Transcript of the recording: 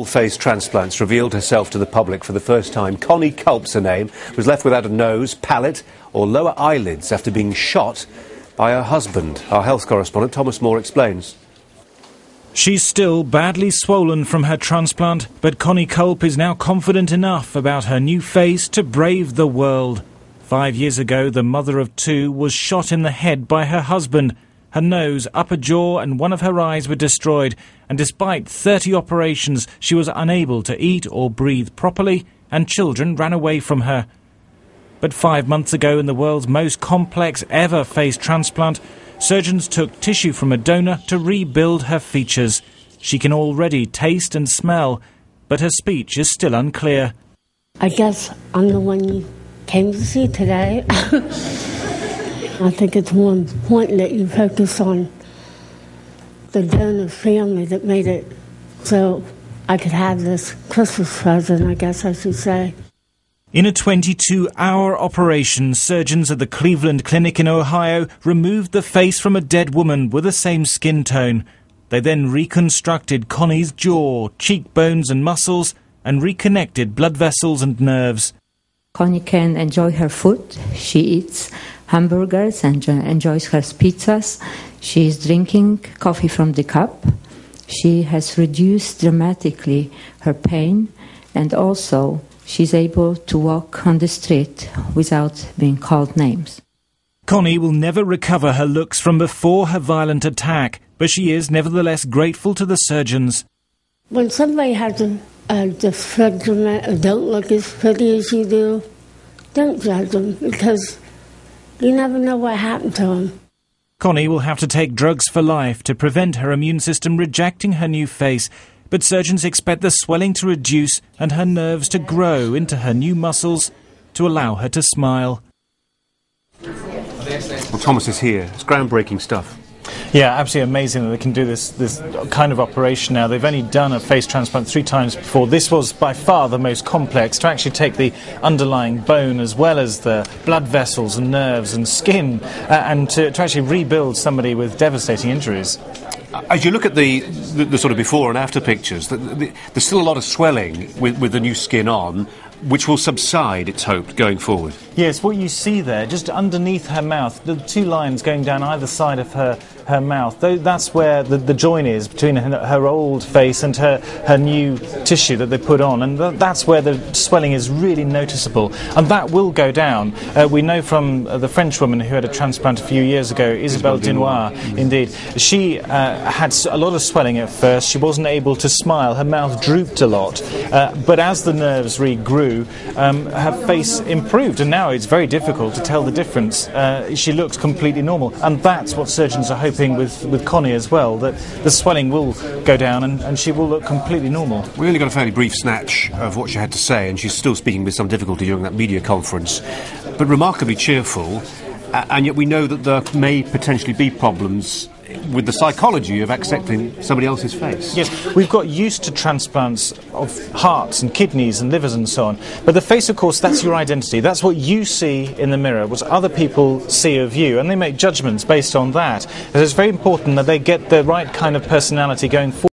Face transplants revealed herself to the public for the first time. Connie Culp's her name, was left without a nose, palate or lower eyelids after being shot by her husband. Our health correspondent Thomas Moore explains. She's still badly swollen from her transplant, but Connie Culp is now confident enough about her new face to brave the world. 5 years ago, the mother of two was shot in the head by her husband. Her nose, upper jaw and one of her eyes were destroyed, and despite 30 operations, she was unable to eat or breathe properly, and children ran away from her. But 5 months ago, in the world's most complex ever face transplant, surgeons took tissue from a donor to rebuild her features. She can already taste and smell, but her speech is still unclear. I guess I'm the one you came to see today. I think it's more important that you focus on the donor family that made it so I could have this Christmas present, I guess I should say. In a 22-hour operation, surgeons at the Cleveland Clinic in Ohio removed the face from a dead woman with the same skin tone. They then reconstructed Connie's jaw, cheekbones and muscles and reconnected blood vessels and nerves. Connie can enjoy her food. She eats hamburgers and enjoys her pizzas. She is drinking coffee from the cup. She has reduced dramatically her pain, and also she's able to walk on the street without being called names. Connie will never recover her looks from before her violent attack, but she is nevertheless grateful to the surgeons. When somebody has a disfigurement or don't look as pretty as you do, don't judge them, because you never know what happened to them. Connie will have to take drugs for life to prevent her immune system rejecting her new face, but surgeons expect the swelling to reduce and her nerves to grow into her new muscles to allow her to smile. Well, Thomas is here. It's groundbreaking stuff. Yeah, absolutely amazing that they can do this kind of operation now. They've only done a face transplant 3 times before. This was by far the most complex, to actually take the underlying bone as well as the blood vessels and nerves and skin and to actually rebuild somebody with devastating injuries. As you look at the sort of before and after pictures, there's still a lot of swelling with the new skin on, which will subside, it's hoped, going forward. Yes, what you see there, just underneath her mouth, the 2 lines going down either side of her mouth, that's where the join is between her old face and her new tissue that they put on, and that's where the swelling is really noticeable, and that will go down. We know from the French woman who had a transplant a few years ago, Isabelle Dinoir, indeed. She had a lot of swelling at first. She wasn't able to smile. Her mouth drooped a lot, but as the nerves regrew, her face improved, and now it's very difficult to tell the difference. She looks completely normal, and that's what surgeons are hoping with Connie as well, that the swelling will go down and she will look completely normal. We only got a fairly brief snatch of what she had to say, and she's still speaking with some difficulty during that media conference, but remarkably cheerful, and yet we know that there may potentially be problems with the psychology of accepting somebody else's face. Yes, we've got used to transplants of hearts and kidneys and livers and so on, but the face, of course, that's your identity. That's what you see in the mirror, what other people see of you, and they make judgments based on that. It's very important that they get the right kind of personality going forward.